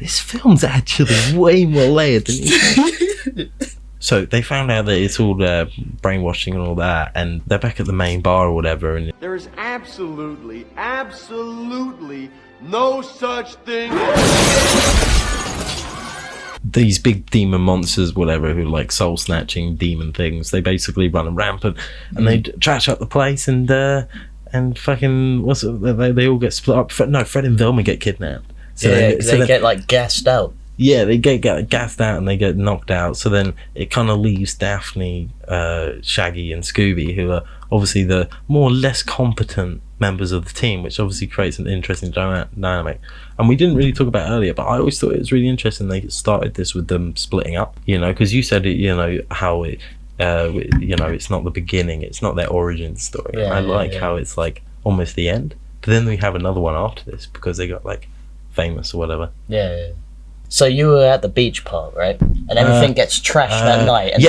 this film's actually way more layered than you think. So they found out that it's all brainwashing and all that, and they're back at the main bar or whatever. And there is absolutely no such thing. These big demon monsters, whatever, who are like soul snatching demon things, they basically run rampant, and they trash up the place, and fucking they all get split up. Fred and Velma get kidnapped. So they get like gassed out. Yeah, they get gassed out and they get knocked out. So then it kind of leaves Daphne, Shaggy, and Scooby, who are obviously the more or less competent members of the team, which obviously creates an interesting dynamic. And we didn't really talk about it earlier, but I always thought it was really interesting they started this with them splitting up. You know, because you said it. You know how it. You know, it's not the beginning. It's not their origin story. Yeah, I like how it's like almost the end. But then we have another one after this because they got like famous or whatever. Yeah. So you were at the beach part, right? And everything gets trashed that night. And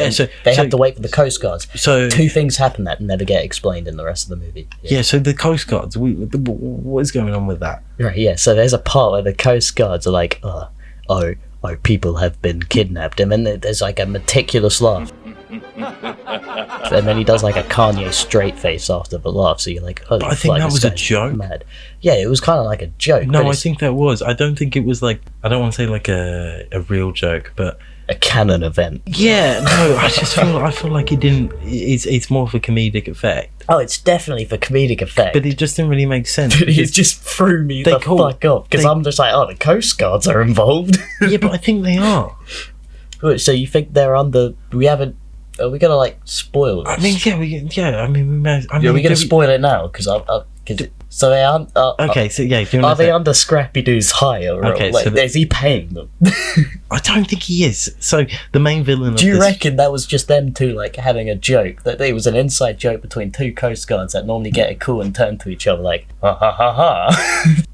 they have to wait for the Coast Guards. So 2 things happen that never get explained in the rest of the movie. Yeah, so the Coast Guards, what is going on with that? Right, yeah. So there's a part where the Coast Guards are like, oh, people have been kidnapped. And then there's like a meticulous laugh. And then he does like a Kanye straight face after the laugh, so you're like, I think that was a joke. Mad. Yeah, it was kind of like a joke. No, I think that was. I don't think it was like, I don't want to say like a real joke, but a canon event. Yeah, no, I feel like it didn't. It's more for comedic effect. Oh, it's definitely for comedic effect. But it just didn't really make sense. It just threw me the fuck off because I'm just like, the Coast Guards are involved. Yeah, but I think they are. So you think they're under? We haven't. Are we gonna like spoil this? I mean, we may. Are we gonna spoil it now? Because so they aren't. Okay, so yeah. Are they under Scrappy-Doo's hire? Okay, like, so is he paying them? I don't think he is. So the main villain. Do you reckon that was just them two like having a joke? That it was an inside joke between 2 Coast Guards that normally get a call and turn to each other like ha ha ha ha.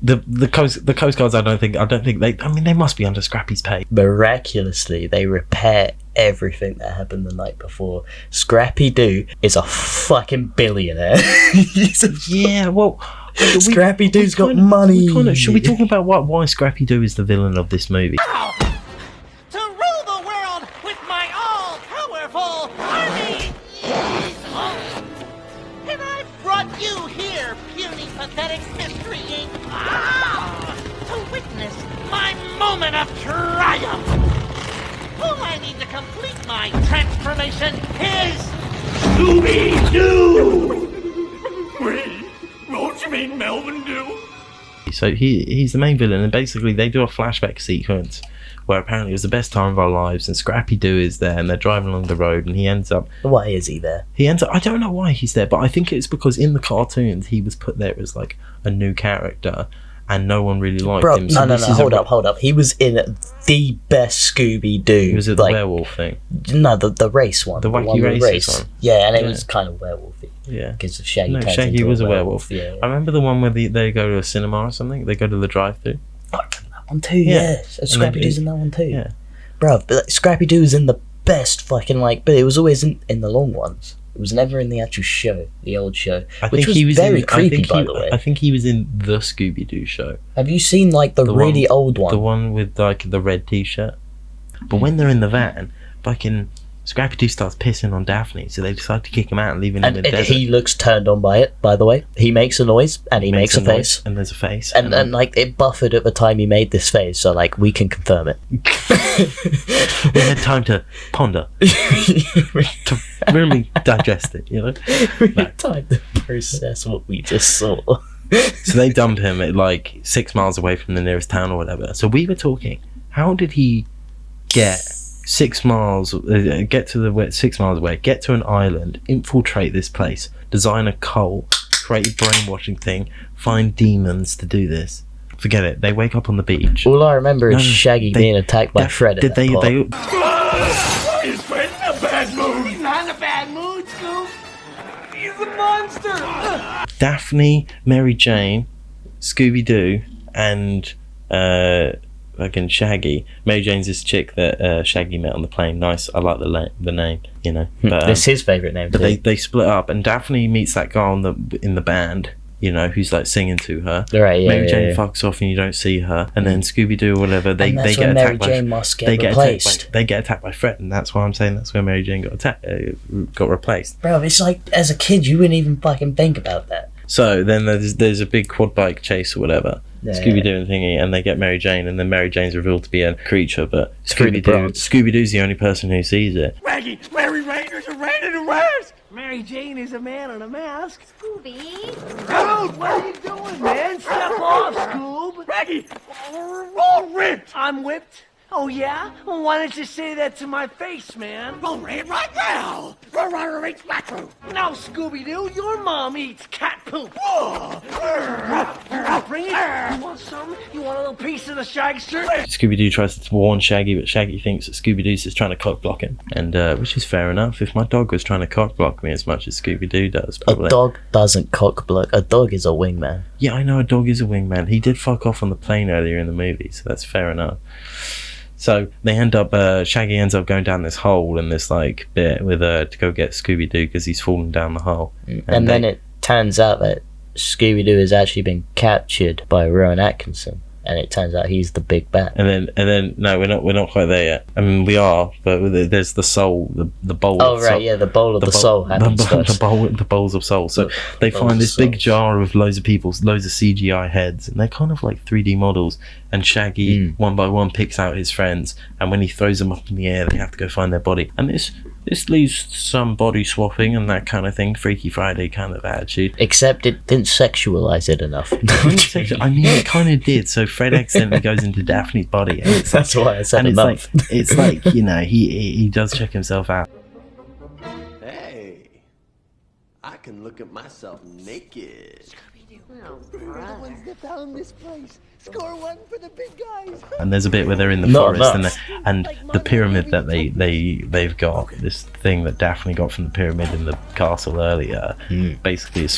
The Coast Guards. I don't think they. I mean, they must be under Scrappy's pay. Miraculously, they repair everything that happened the night before. Scrappy-Doo is a fucking billionaire. Well, Scrappy-Doo's got money. Should we talk about why Scrappy-Doo is the villain of this movie? To rule the world with my all-powerful army! And I brought you here, puny, pathetic Mystery Inc. To witness my moment of triumph! All I need to complete my transformation is Scooby-Doo! Wait, what you mean Melvin Doo? So he's the main villain, and basically they do a flashback sequence where apparently it was the best time of our lives, and Scrappy-Doo is there, and they're driving along the road, and he ends up... Why is he there? I don't know why he's there, but I think it's because in the cartoons he was put there as like a new character, and no one really liked him. So no, hold up. He was in the best Scooby-Doo. He was at the werewolf thing. No, the race one. The wacky race one. Yeah, and it was kind of werewolfy. Yeah. Because Shaggy turns Shaggy into was a werewolf. Yeah. I remember the one where they go to a cinema or something. They go to the drive-thru. I remember that one too, yeah. Scrappy-Doo's in that one too. Yeah. Bruv, but Scrappy-Doo was in the best fucking but it was always in the long ones. It was never in the actual show, the old show, which was very creepy, by the way. I think he was in the Scooby-Doo show. Have you seen like the really old one? The one with like the red t-shirt. But when they're in the van, fucking Scrappy-Doo starts pissing on Daphne, so they decide to kick him out and leave him in the desert. He looks turned on by it, by the way. He makes a noise, and he makes a face. And there's a face. And like, it buffered at the time he made this face, so like, we can confirm it. We had time to ponder. To really digest it, you know? We had time to process what we just saw. So they dump him at like 6 miles away from the nearest town or whatever. So we were talking, how did he get 6 miles, get to 6 miles away, get to an island, infiltrate this place, design a cult, create a brainwashing thing, find demons to do this? Forget it. They wake up on the beach. All I remember is Shaggy being attacked by Fred. Did they? Is Fred in a bad mood? He's not in a bad mood, Scoop. He's a monster. Daphne, Mary Jane, Scooby-Doo, and fucking Shaggy. Mary Jane's this chick that Shaggy met on the plane. Nice. I like the name. You know. But, it's his favourite name. But they split up, and Daphne meets that guy in the band. you know, who's like singing to her. Right, yeah, Mary yeah, Jane yeah. fucks off and you don't see her, and then Scooby-Doo or whatever, they And that's get when Mary attacked Jane by must get they get replaced. they get attacked by Fred, and that's why I'm saying that's where Mary Jane got replaced. Bro, it's like, as a kid, you wouldn't even fucking think about that. So then there's a big quad bike chase or whatever. Yeah. Scooby-Doo and thingy, and they get Mary Jane, and then Mary Jane's revealed to be a creature, but Through the bronze. Scooby-Doo's the only person who sees it. Raggy, Mary Rangers are raining and waves. Mary Jane is a man in a mask. Scooby? Dude, what are you doing, man? Step off, Scoob. Raggy, we're all ripped. I'm whipped? Oh, yeah? Well, why don't you say that to my face, man? Well, right now. Right bathroom. No, Scooby-Doo, your mom eats cat poop. Bring it. You want some? You want a little piece of the shag shirt? Scooby-Doo tries to warn Shaggy, but Shaggy thinks that Scooby-Doo's just trying to cock block him, and which is fair enough. If my dog was trying to cock block me as much as Scooby-Doo does, probably. A dog doesn't cock block. A dog is a wingman. Yeah, I know a dog is a wingman. He did fuck off on the plane earlier in the movie, so that's fair enough. So they end up, Shaggy ends up going down this hole in this like bit with to go get Scooby-Doo because he's fallen down the hole. And then it turns out that Scooby-Doo has actually been captured by Rowan Atkinson, and it turns out he's the big bad. And then no, we're not quite there yet. I mean, we are, but there's the soul, the bowl. Oh of right, soul. yeah, the bowl of the soul happens first. The bowls of soul. So they bowls find this of big souls. jar of loads of CGI heads, and they're kind of like 3D models. And Shaggy, one by one, picks out his friends, and when he throws them up in the air, they have to go find their body. And this leads to some body swapping and that kind of thing, Freaky Friday kind of attitude. Except it didn't sexualize it enough. I mean, it kind of did. So Fred accidentally goes into Daphne's body, and it's That's why I said and enough. it's like you know, he does check himself out. Hey, I can look at myself naked. We're the ones that found this place. Score one for the big guys. And there's a bit where they're in the Not forest, enough. and the pyramid that they've got, this thing that Daphne got from the pyramid in the castle earlier, basically is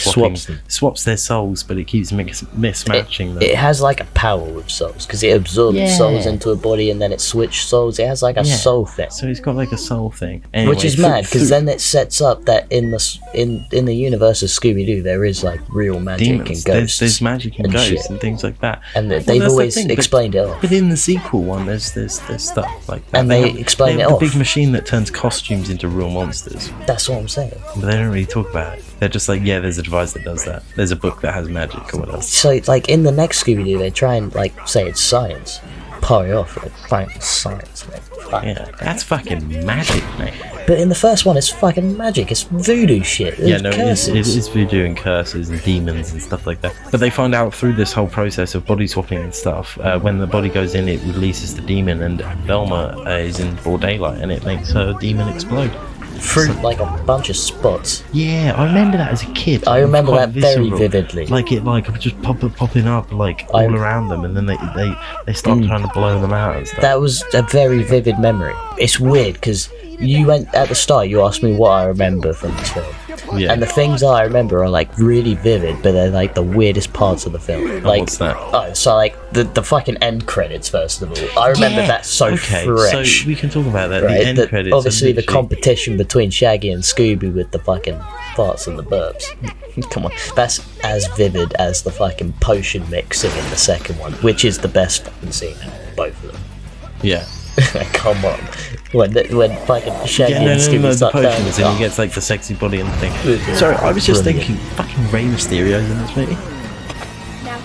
swaps their souls, but it keeps mismatching them. It has like a power with souls because it absorbs Yeah. souls into a body and then it switches souls. It has like a Yeah. soul thing, So it's got like a soul thing, anyway, which is mad because then it sets up that in the universe of Scooby-Doo there is like real magic demons, and ghosts. there's magic and and ghosts shit. and things like that. And Well, they've that's the always thing, but- explained it off. But in the sequel one, there's stuff like that. And they explain they it have off. the big machine that turns costumes into real monsters, That's what I'm saying. but they don't really talk about it. They're just like, yeah, there's a device that does that. There's a book that has magic or whatever. So like in the next Scooby-Doo they try and like say it's science. Party off like fucking science, mate. Fuck. Yeah, that's fucking magic, mate. But in the first one it's fucking magic. It's voodoo shit. Yeah, There's no, curses. it is voodoo and curses and demons and stuff like that. But they find out through this whole process of body swapping and stuff, when the body goes in, it releases the demon, and Velma is in broad daylight, and it makes her demon explode. Through like a bunch of spots. Yeah, I remember that as a kid. I It was remember quite that very visceral. vividly. Like it, like just popping up like all I'm- around them, and then they start trying to blow them out and stuff. That was a very vivid memory. It's weird because you went at the start. You asked me what I remember from this film, Yeah. and the things I remember are like really vivid, but they're like the weirdest parts of the film. Like, what's that? Oh, so like the fucking end credits. First of all, I remember that so okay, fresh. so we can talk about that. Right? The end credits. Obviously, are the literally- competition between Shaggy and Scooby with the fucking farts and the burps. Come on, that's as vivid as the fucking potion mixing in the second one, which is the best fucking scene out of both of them. Yeah. Come on, when fucking Shaggy Yeah, no, and no, Scooby no, the sat down. potions, and he gets like the sexy body and the thing. Sorry, I was just Brilliant. thinking, fucking Rey Mysterio's in this movie. Now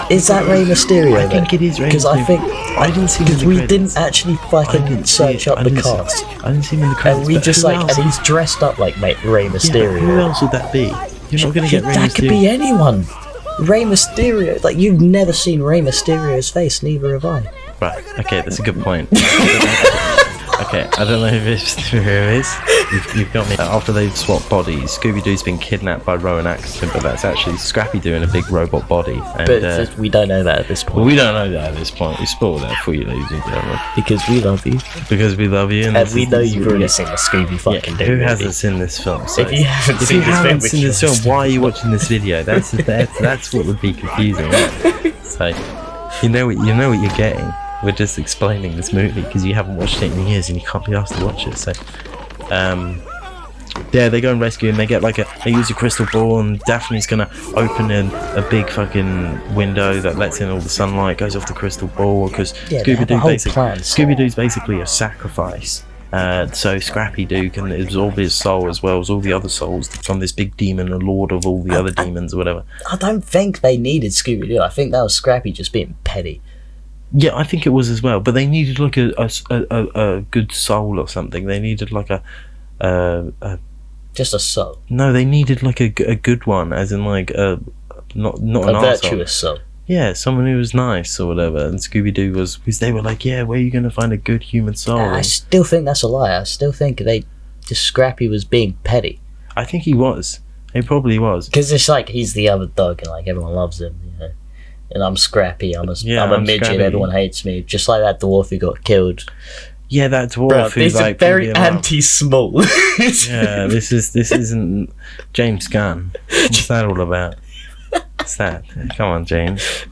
he's Is that Rey Mysterio? I think it is Rey because I Mysterio. think I didn't see him in because the we credits. didn't actually I fucking didn't see search it. up I the didn't see- cast, I didn't see him in the credits. and we but just who like, else? and he's dressed up like Rey Yeah, but Mysterio. who else would that be? You're not going to get Rey That could Mysterio. be anyone. Rey Mysterio. Like, you've never seen Rey Mysterio's face, neither have I. Right, okay, that's a good point. Okay, I don't know who it is. You've got me. After they've swapped bodies, Scooby-Doo's been kidnapped by Rowan Atkinson, but that's actually Scrappy-Doo in a big robot body. And, But we don't know that at this well, point. we don't know that at this point. We spoiled that for you, ladies and gentlemen. Because we love you. Because we love you. And this we is- know this is you've what already we seen the Scooby fucking get. Doo Who movie. hasn't seen this film? So If you haven't if seen you this haven't film, seen this film, which why are you watching this video? That's what would be confusing. Right? So you know what you're getting. we're just explaining this movie because you haven't watched it in years and you can't be asked to watch it. So, yeah, they go and rescue him. They get they use a crystal ball, and Daphne's gonna open a big fucking window that lets in all the sunlight. Goes off the crystal ball because Scooby-Doo's basically a sacrifice. So Scrappy-Doo can absorb his soul as well as all the other souls from this big demon, a lord of all the other demons or whatever. I don't think they needed Scooby-Doo. I think that was Scrappy just being petty. Yeah, I think it was as well. But they needed like a good soul or something. They needed like just a soul. No, they needed like a good one, as in like not an virtuous soul. Yeah, someone who was nice or whatever. And Scooby-Doo was, because they were like, yeah, where are you going to find a good human soul? I still think that's a lie. I still think Scrappy was being petty. I think he was. He probably was. Because it's like he's the other dog and like everyone loves him, you know. And I'm Scrappy. I'm a midget. Scrappy. Everyone hates me. Just like that dwharf who got killed. Yeah, that dwarf. Bro, who this is very anti-small. Yeah, this isn't James Gunn. What's that all about? What's that? Come on, James.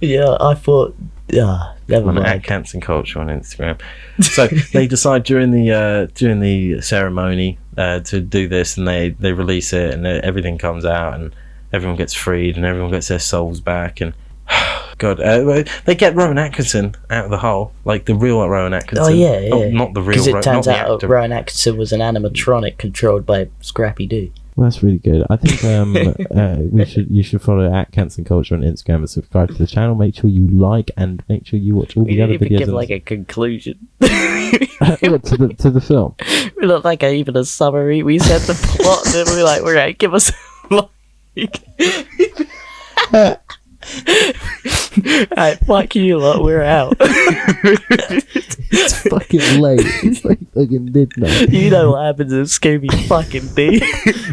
Yeah, I thought. Never mind. At Cancel Culture on Instagram. So they decide during the ceremony to do this, and they release it, and everything comes out, and everyone gets freed, and everyone gets their souls back, and. God, they get Rowan Atkinson out of the hole, like the real Rowan Atkinson. Oh yeah. Not the real. Because it turns out that Rowan Atkinson was an animatronic controlled by Scrappy-Doo. Well, that's really good. I think you should follow at Cancel Culture on Instagram and subscribe to the channel. Make sure you like and make sure you watch all the other videos. We didn't even give like a conclusion. To the film. We look like even a summary. We said the plot, and then we were like, we're gonna give us a like. Alright, fuck you lot, we're out. It's fucking late. It's like fucking midnight. You know what happens in Scooby fucking D.